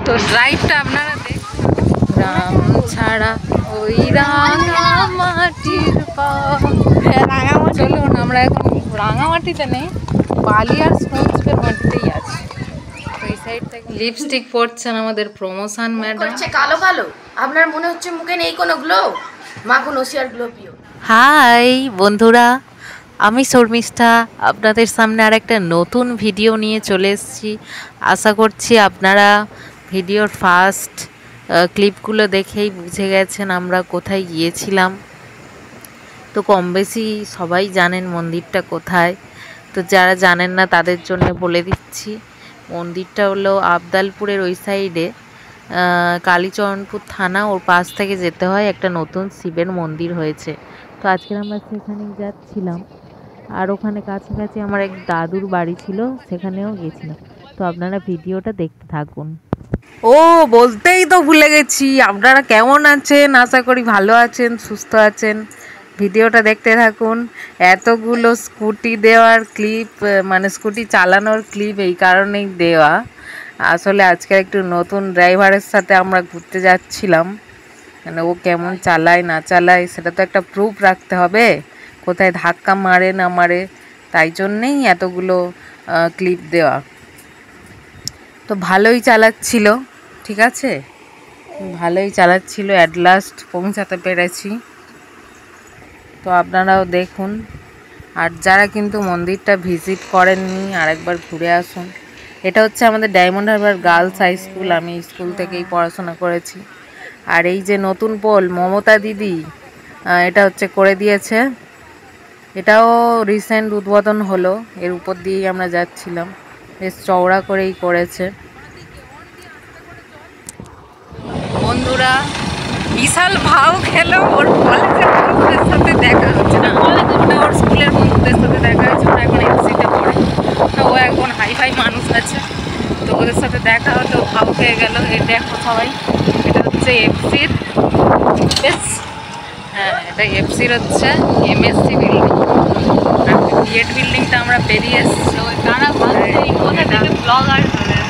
তো ড্রাইভটা আপনারা দেখুন। রাম ছাড়া ওই রাঙা মাটির চলুন আমরা এখন রাঙামাটিতে নেই, বালিয়ার স্পঞ্জের মাটিতেই আছি। এই সাইড থেকে লিপস্টিক পরছেন আমাদের প্রমোশন ম্যাডাম। কালো কালো আপনার মনে হচ্ছে মুখে নেই কোনো গ্লো, মাখন ওসিয়ার গ্লো পিও। হাই বন্ধুরা, আমি শর্মিষ্ঠা আপনাদের সামনে আর একটা নতুন ভিডিও নিয়ে চলে এসেছি। আশা করছি আপনারা ভিডিওর ফার্স্ট ক্লিপগুলো দেখেই বুঝে গেছেন আমরা কোথায় গিয়েছিলাম। তো কম বেশি সবাই জানেন মন্দিরটা কোথায়, তো যারা জানেন না তাদের জন্য বলে দিচ্ছি। মন্দিরটা হলো আবদালপুরের ওই সাইডে, কালীচরণপুর থানা, ওর পাশ থেকে যেতে হয়, একটা নতুন শিবের মন্দির হয়েছে। তো আজকে আমরা সেখানেই যাচ্ছিলাম, আর ওখানে কাছাকাছি আমার এক দাদুর বাড়ি ছিল, সেখানেও গেছিলাম। তো আপনারা ভিডিওটা দেখতে থাকুন। ও বলতেই তো ভুলে গেছি, আপনারা কেমন আছেন? আশা করি ভালো আছেন, সুস্থ আছেন। ভিডিওটা দেখতে থাকুন। এতগুলো স্কুটি দেওয়ার ক্লিপ, মানে স্কুটি চালানোর ক্লিপ এই কারণেই দেওয়া, আসলে আজকে একটু নতুন ড্রাইভারের সাথে আমরা ঘুরতে যাচ্ছিলাম, মানে ও কেমন চালায় না চালায় সেটা তো একটা প্রুফ রাখতে হবে, কোথায় ধাক্কা মারে না মারে, তাই জন্যেই এতগুলো ক্লিপ দেওয়া। তো ভালোই চালাচ্ছিল, ঠিক আছে, ভালোই চালাচ্ছিল, অ্যাট লাস্ট পৌঁছাতে পেরেছি। তো আপনারাও দেখুন, আর যারা কিন্তু মন্দিরটা ভিজিট করেননি আরেকবার ঘুরে আসুন। এটা হচ্ছে আমাদের Diamond Harbour girls high school, আমি স্কুল থেকেই পড়াশোনা করেছি। আর এই যে নতুন পোল মমতা দিদি এটা হচ্ছে করে দিয়েছে, এটাও রিসেন্ট উদ্বোধন হলো, এর উপর দিয়েই আমরা যাচ্ছিলাম, বেশ চওড়া করেই করেছে। বন্ধুরা বিশাল ভাও খেলো, ওর কলেজের বন্ধুদের সাথে দেখা হচ্ছে না, ওটা ওর স্কুলের বন্ধুদের সাথে দেখা হয়েছে, ওরা এখন এফসিতে পড়ে, তো ও এখন হাইফাই মানুষ আছে, তো ওদের সাথে দেখা হতো, ভাও খেয়ে গেল। এই দেখো সবাই, এটা হচ্ছে এফসির, বেশ, হ্যাঁ এটা এফসির হচ্ছে এমএসসি বিল্ডিং, বিএড বিল্ডিংটা আমরা পেরিয়ে এসেছি,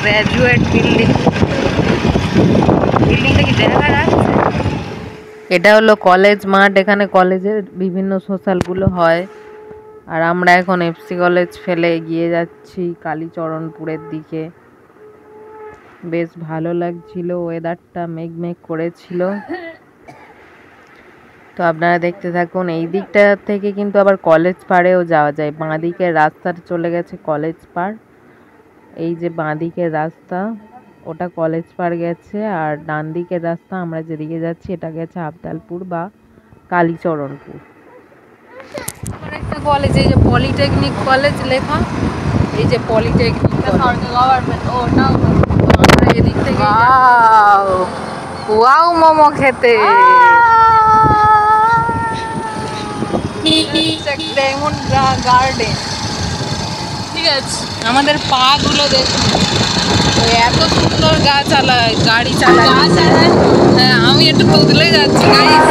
গ্র্যাজুয়েট বিল্ডিং, বিল্ডিংটা কি দেখা যাচ্ছে? এটা হলো কলেজ মাঠ, এখানে কলেজের বিভিন্ন সোশ্যালগুলো হয়। আর আমরা এখন এফসি কলেজ ফেলে এগিয়ে যাচ্ছি কালীচরণপুরের দিকে। বেশ ভালো লাগছিল, ওয়েদারটা মেঘ করেছিল। তো আপনারা দেখতে থাকুন। এই দিকটা থেকে কিন্তু আবার কলেজ পাড়েও যাওয়া যায়, বাঁ দিকের রাস্তাটা চলে গেছে কলেজ পাড়, এই যে বাঁ দিকের রাস্তা ওটা কলেজ পাড় গেছে, আর ডান দিকের রাস্তা আমরা যেদিকে যাচ্ছি এটা গেছে আবদালপুর বা কালীচরণপুর। একটা কলেজ, এই যে পলিটেকনিক কলেজ লেখা, এই যে পলিটেকনিক এদিক থেকে ওয়াও মোমো খেতে ডায়মন্ড গার্ডেন, ঠিক আছে। আমাদের পা গুলো দেখুন, এত সুন্দর গাড়ি চালায়, হ্যাঁ আমি একটু বদলে যাচ্ছি গাইস।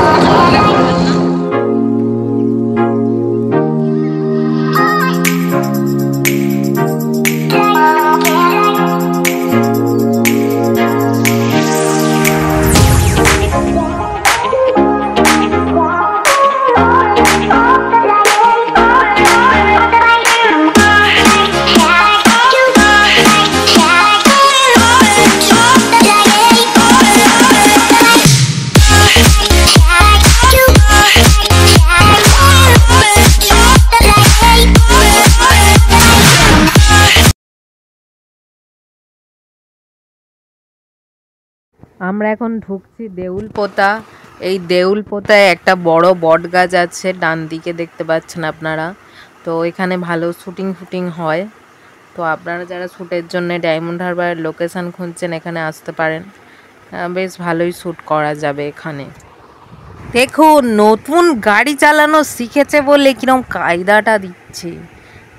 আমরা এখন ঢুকছি দেউলপোতা। এই দেউলপোতায় একটা বড় বট গাছ আছে, ডান দিকে দেখতে পাচ্ছেন আপনারা। তো এখানে ভালো শুটিং হয়, তো আপনারা যারা শ্যুটের জন্য ডায়মন্ড হারবারের লোকেশান খুঁজছেন এখানে আসতে পারেন, বেশ ভালোই শ্যুট করা যাবে এখানে। দেখুন নতুন গাড়ি চালানো শিখেছে বলে কিরম কায়দাটা দিচ্ছে,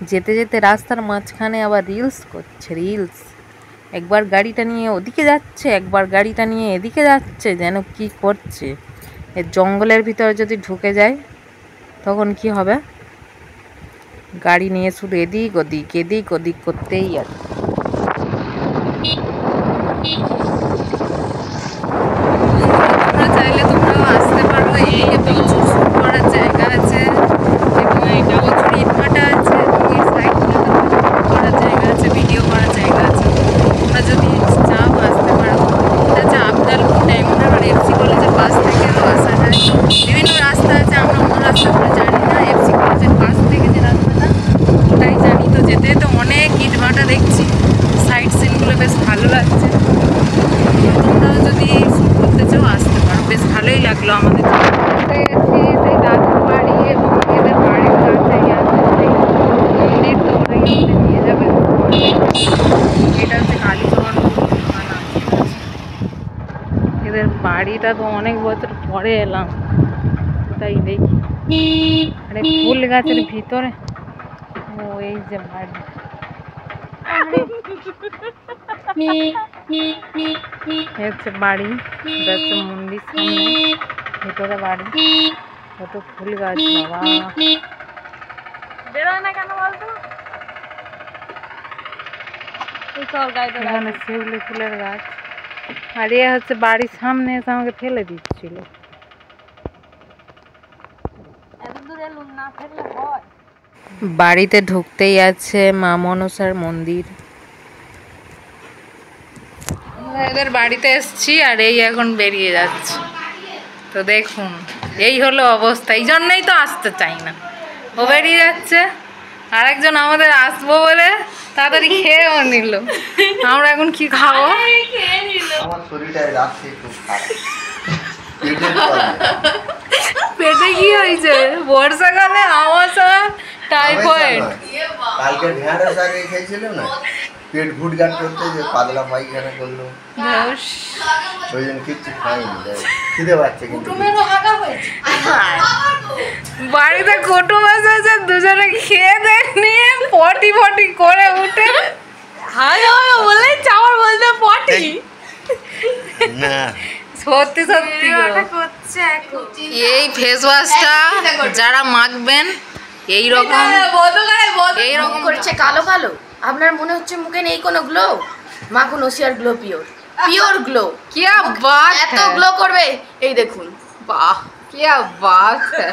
যেতে যেতে রাস্তার মাঝখানে আবার রিলস করছে, রিলস। একবার গাড়িটা নিয়ে ওদিকে যাচ্ছে, একবার গাড়িটা নিয়ে এদিকে যাচ্ছে, যেন কি করছে। এর জঙ্গলের ভিতরে যদি ঢুকে যায় তখন কি হবে? গাড়ি নিয়ে শুধু এদিক ওদিক করতেই আছে। এদের বাড়িটা তো অনেক বছর পরে এলাম, তাই দেখি। আরে ফুল গাছের ভিতরে, ও এই যে বাড়ি। হচ্ছে বাড়ি, এটা হচ্ছে মন্দির সামনে, ভিতরে বাড়ি, কত ফুল গাছ বাবা। বেরোয় না কেন বলতো? এখানে শিউলি ফুলের গাছ। আর এ হচ্ছে বাড়ির সামনে এসে আমাকে ফেলে দিচ্ছিল। বাড়িতে ঢুকতেই আছে মা মনসার মন্দির। এদের বাড়িতে এসছি আর এই এখন বেরিয়ে যাচ্ছে। তো দেখুন এই হলো অবস্থা, এই জন্যই তো আসতে চাই না। ও বেরিয়ে যাচ্ছে, আরেকজন আমাদের আসবো বলে তাড়াতাড়ি খেয়েও নিল। আমরা এখন কি খাবো? পেটে কি হয়েছে? বর্ষাকালে আমাশা, টাইফয়েড। কালকে ঢেঁড়স শাক খেয়েছিল না, পেট ঘুটঘাট করতে যে পাতলা পায়খানা করলো, ওই জন্য কিচ্ছু খাইনি। খিদে পাচ্ছে কিন্তু বাড়িতে কুটুম এসেছে, দুজনে খেয়ে দেয় নিয়ে পটি ফটি করে উঠে বলে চাওয়ার বলতে পটি না। সত্যি সত্যি এই ফেস ওয়াশটা যারা মাখবেন এইরকম করছে কালো কালো, আপনার মনে হচ্ছে মুখে নেই কোনো গ্লো, মাখুন ওসিয়ার গ্লো পিওর, পিওর গ্লো। क्या बात এত গ্লো করবে, এই দেখুন, বাহ क्या बात है।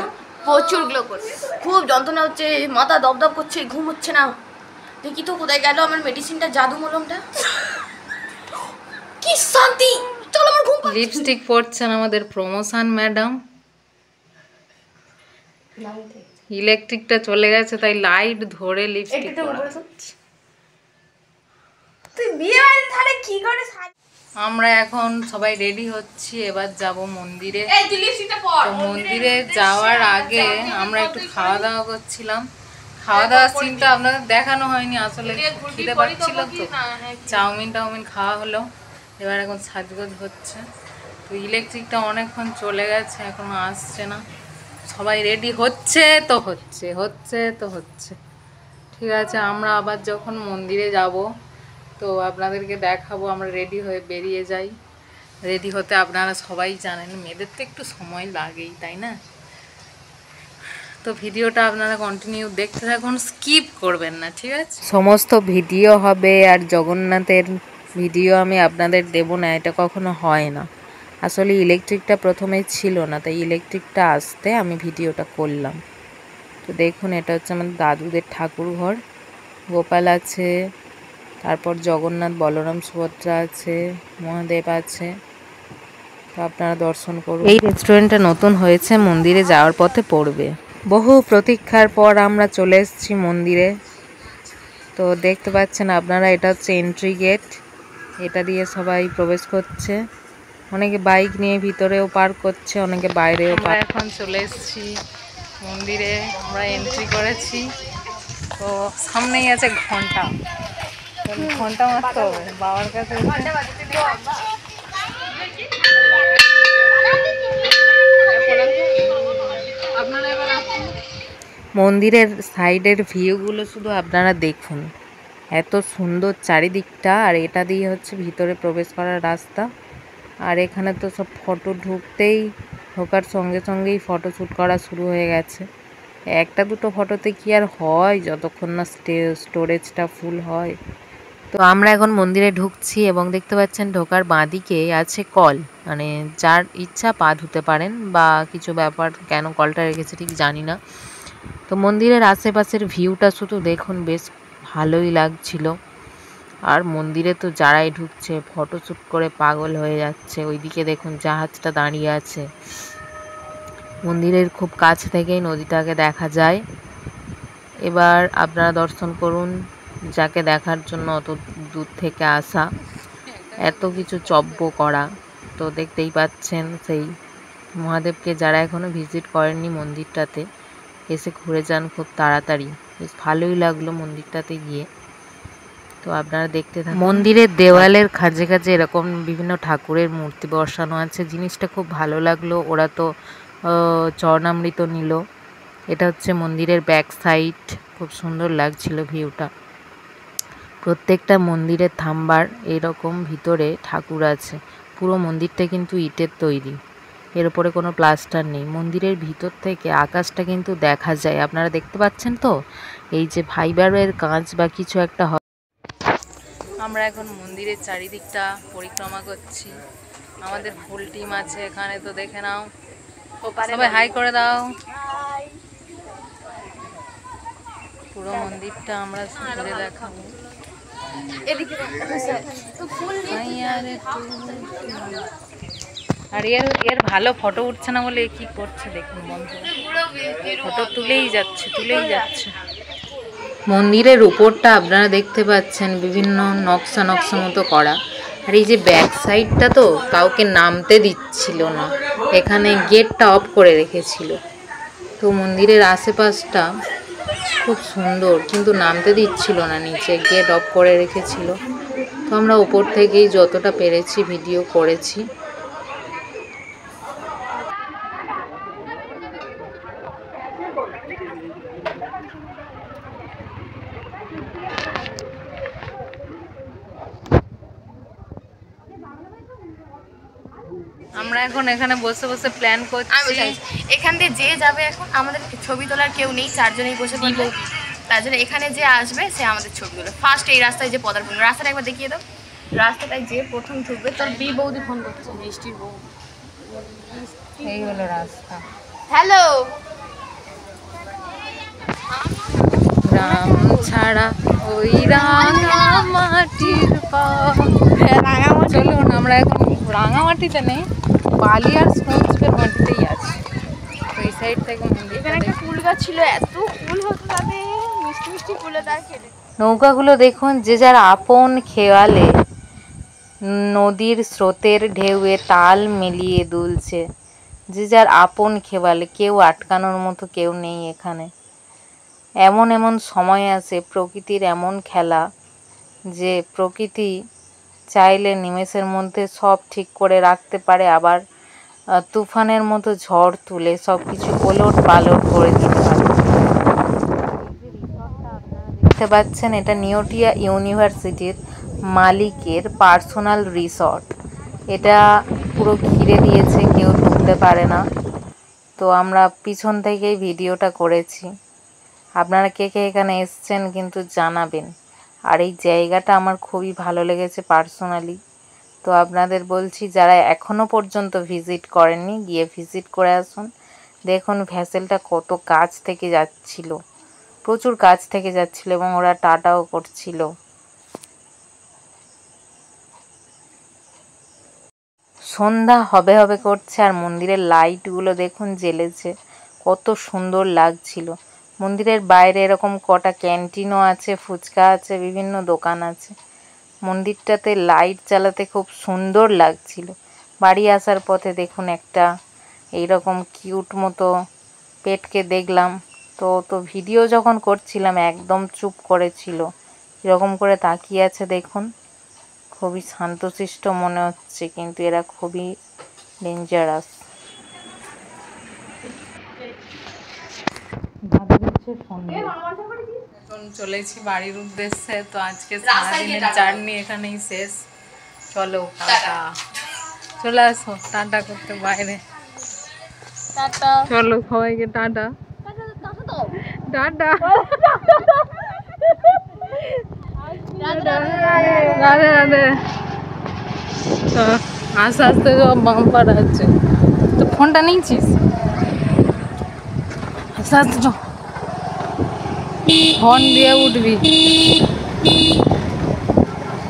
প্রচুর গ্লো করবে। খুব যন্ত্রণা হচ্ছে, মাথা দপদপ করছে, ঘুম হচ্ছে না। দেখি তো কোথায় গেল আমার মেডিসিনটা, জাদু মলমটা। কি শান্তি, চলো আমার ঘুম পাচ্ছে। লিপস্টিক পরছেন আমাদের প্রমোশন ম্যাডাম। ইলেকট্রিকটা চলে গেছে তাই লাইট ধরে লিপস্টিক পরা। তুই বিয়ে বাড়িতে তাহলে কি করে? আমরা এখন সবাই রেডি হচ্ছি, এবার যাব মন্দিরে। তো মন্দিরে যাওয়ার আগে আমরা একটু খাওয়া দাওয়া করছিলাম। খাওয়া দাওয়ার সিনটা আপনাদের দেখানো হয়নি, আসলে খিদে পাচ্ছিল তো চাউমিন টাউমিন খাওয়া হলো। এবার এখন সাজগোজ হচ্ছে। তো ইলেকট্রিকটা অনেকক্ষণ চলে গেছে, এখনো আসছে না। সবাই রেডি হচ্ছে তো হচ্ছে, হচ্ছে তো হচ্ছে। ঠিক আছে, আমরা আবার যখন মন্দিরে যাব তো আপনাদেরকে দেখাবো। আমরা রেডি হয়ে বেরিয়ে যাই। রেডি হতে আপনারা সবাই জানেন মেয়েদের তো একটু সময় লাগেই, তাই না? তো ভিডিওটা আপনারা কন্টিনিউ দেখতে থাকুন, স্কিপ করবেন না, ঠিক আছে? সমস্ত ভিডিও হবে আর জগন্নাথের ভিডিও আমি আপনাদের দেব না, এটা কখনো হয় না। আসলে ইলেকট্রিকটা প্রথমে ছিল না, তাই ইলেকট্রিকটা আসতে আমি ভিডিওটা করলাম। তো দেখুন এটা হচ্ছে আমাদের দাদুদের ঠাকুর ঘর। গোপাল আছে, তারপর জগন্নাথ, বলরাম, সুভদ্রা আছে, মহাদেব আছে। তো আপনারা দর্শন করুন। এই রেস্টুরেন্টটা নতুন হয়েছে, মন্দিরে যাওয়ার পথে পড়বে। বহু প্রতীক্ষার পর আমরা চলে এসেছি মন্দিরে। তো দেখতে পাচ্ছেন আপনারা, এটা হচ্ছে এন্ট্রি গেট, এটা দিয়ে সবাই প্রবেশ করছে। অনেকে বাইক নিয়ে ভিতরেও পার্ক করছে, অনেকে বাইরেও। এখন চলে এসেছি মন্দিরে, আমরা এন্ট্রি করেছি। তো সামনেই আছে ঘন্টা, ঘন্টা মারতে হবে বাবার কাছে। মন্দিরের সাইডের ভিউগুলো শুধু আপনারা দেখুন, এত সুন্দর চারিদিকটা। আর এটা দিয়ে হচ্ছে ভিতরে প্রবেশ করার রাস্তা। আর এখানে তো সব ফটো ঢোকার সঙ্গে সঙ্গেই ফটোশ্যুট করা শুরু হয়ে গেছে। একটা দুটো ফটোতে কি আর হয়, যতক্ষণ না স্টোরেজটা ফুল হয়। তো আমরা এখন মন্দিরে ঢুকছি এবং দেখতে পাচ্ছেন ঢোকার বাঁদিকে আছে কল, মানে যার ইচ্ছা পা ধুতে পারেন বা কিছু ব্যাপার, কেন কলটা রেখেছে ঠিক জানি না। তো মন্দিরের আশেপাশের ভিউটা শুধু দেখুন, বেশ ভালোই লাগছিল। আর মন্দিরে তো যারাই ঢুকছে ফটোশ্যুট করে পাগল হয়ে যাচ্ছে। ওইদিকে দেখুন জাহাজটা দাঁড়িয়ে আছে। মন্দিরের খুব কাছ থেকেই নদীটাকে দেখা যায়। এবার আপনারা দর্শন করুন, যাকে দেখার জন্য অত দূর থেকে আসা, এত কিছু চব্য করা। তো দেখতেই পাচ্ছেন সেই মহাদেবকে যারা এখনও ভিজিট করেননি মন্দিরটাতে, এসে ঘুরে যান খুব তাড়াতাড়ি। বেশ ভালোই লাগলো মন্দিরটাতে গিয়ে। তো আপনারা দেখতে থাকুন। মন্দিরের দেওয়ালের খাঁজে খাঁজে এরকম বিভিন্ন ঠাকুরের মূর্তি বসানো আছে, জিনিসটা খুব ভালো লাগলো। ওরা তো চরণামৃত নিল। এটা হচ্ছে মন্দিরের ব্যাক সাইড, খুব সুন্দর লাগছিল ভিউটা। প্রত্যেকটা মন্দিরের থাম্বার এরকম ভিতরে ঠাকুর আছে। পুরো মন্দিরটা কিন্তু ইটের তৈরি, এর উপরে কোনো প্লাস্টার নেই। মন্দিরের ভিতর থেকে আকাশটা কিন্তু দেখা যায়, আপনারা দেখতে পাচ্ছেন তো, এই যে ফাইবারের কাঁচ বা কিছু একটা হয়। আমরা এখন মন্দিরের চারিদিকটা পরিক্রমা করছি। আমাদের ফুল টিম আছে এখানে, তো দেখে নাও, সবাই হাই করে দাও। পুরো মন্দিরটা আমরা ঘুরে দেখাবো। আর এর ভালো ফটো উঠছে না বলে কি করছে দেখুন বন্ধুরা, ফটো তুলেই যাচ্ছে। মন্দিরের উপরটা আপনারা দেখতে পাচ্ছেন বিভিন্ন নকশা মতো করা। আর এই যে ব্যাক সাইডটা তো কাউকে নামতে দিচ্ছিল না, এখানে গেটটা অফ করে রেখেছিল। তো মন্দিরের আশেপাশটা খুব সুন্দর, কিন্তু নামতে দিচ্ছিল না, নিচে গেট অফ করে রেখেছিল। তো আমরা উপর থেকেই যতটা পেরেছি ভিডিও করেছি। আমরা এখন এখানে বসে বসে প্ল্যান করছি। এখান দিয়ে যে যাবে, এখন আমাদের ছবি তোলার কেউ নেই, চারজনেই বসে পড়বো। তার জন্য এখানে যে আসবে সে আমাদের ছবি তোলে। ফার্স্ট এই রাস্তায় যে পদার্পণ, রাস্তাটা একবার দেখিয়ে দাও। রাস্তাটায় যে প্রথম ঢুকবে, তোর বৌদি ফোন করছে, মিষ্টির বউ। এই হলো রাস্তা। হ্যালো। গ্রাম ছাড়া ওই রাঙা মাটির চলুন, আমরা এখন রাঙামাটিতে নেই, বালি আর স্পঞ্জের মাটিতেই আছি। ওই সাইড থেকে এখানে একটা ফুল গাছ ছিল, এত ফুল হতো তাতে, মিষ্টি ফুলে তার খেতে। নৌকাগুলো দেখুন, যে যার আপন খেয়ালে নদীর স্রোতের ঢেউয়ে তাল মিলিয়ে দুলছে। যে যার আপন খেয়ালে, কেউ আটকানোর মতো কেউ নেই এখানে। এমন সময় আছে, প্রকৃতির এমন খেলা যে প্রকৃতি চাইলে নিমেষের মধ্যে সব ঠিক করে রাখতে পারে, আবার তুফানের মতো ঝড় তুলে সব কিছু ওলট পালট করে দিতে পারে। দেখতে পাচ্ছেন, এটা নিউটিয়া ইউনিভার্সিটির মালিকের পার্সোনাল রিসর্ট। এটা পুরো ঘিরে দিয়েছে, কেউ ঢুকতে পারে না। তো আমরা পিছন থেকেই ভিডিওটা করেছি। আপনারা কে কে এখানে এসছেন কিন্তু জানাবেন। আর এই জায়গাটা আমার খুবই ভালো লেগেছে পার্সোনালি। তো আপনাদের বলছি, যারা এখনও পর্যন্ত ভিজিট করেননি, গিয়ে ভিজিট করে আসুন। দেখুন ভ্যাসেলটা কত কাছ থেকে যাচ্ছিল, প্রচুর কাছ থেকে যাচ্ছিল, এবং ওরা টাটাও করছিল। সন্ধ্যা হবে করছে, আর মন্দিরের লাইটগুলো দেখুন জ্বেলেছে, কত সুন্দর লাগছিল। মন্দিরের বাইরে এরকম কটা ক্যান্টিনও আছে, ফুচকা আছে, বিভিন্ন দোকান আছে। মন্দিরটাতে লাইট জ্বালাতে খুব সুন্দর লাগছিল। বাড়ি আসার পথে দেখুন একটা এইরকম কিউট মতো পেটকে দেখলাম। তো ভিডিও যখন করছিলাম একদম চুপ করেছিল, এরকম করে তাকিয়ে আছে দেখুন। খুবই শান্তশিষ্ট মনে হচ্ছে, কিন্তু এরা খুবই ডেঞ্জারাস। এখন চলেছি বাড়ির উদ্দেশ্যে। তো আজকে সারাদিনের জার্নি এখানেই শেষ। চলো টাটা, চলে আসো টাটা করতে বাইরে। চলো সবাইকে টাটা টাটা। রাধে রাধে। আস্তে আস্তে সব বাম্পার আছে, তো ফোনটা নিয়েছিস, আস্তে আস্তে হর্ন দিয়ে উঠবি,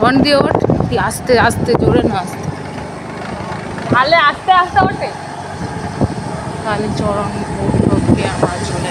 হর্ন দিয়ে ওঠ, তুই আস্তে আস্তে, জোরে না আস্তে, তাহলে আস্তে আস্তে ওঠে, তাহলে চরণ আমরা চলে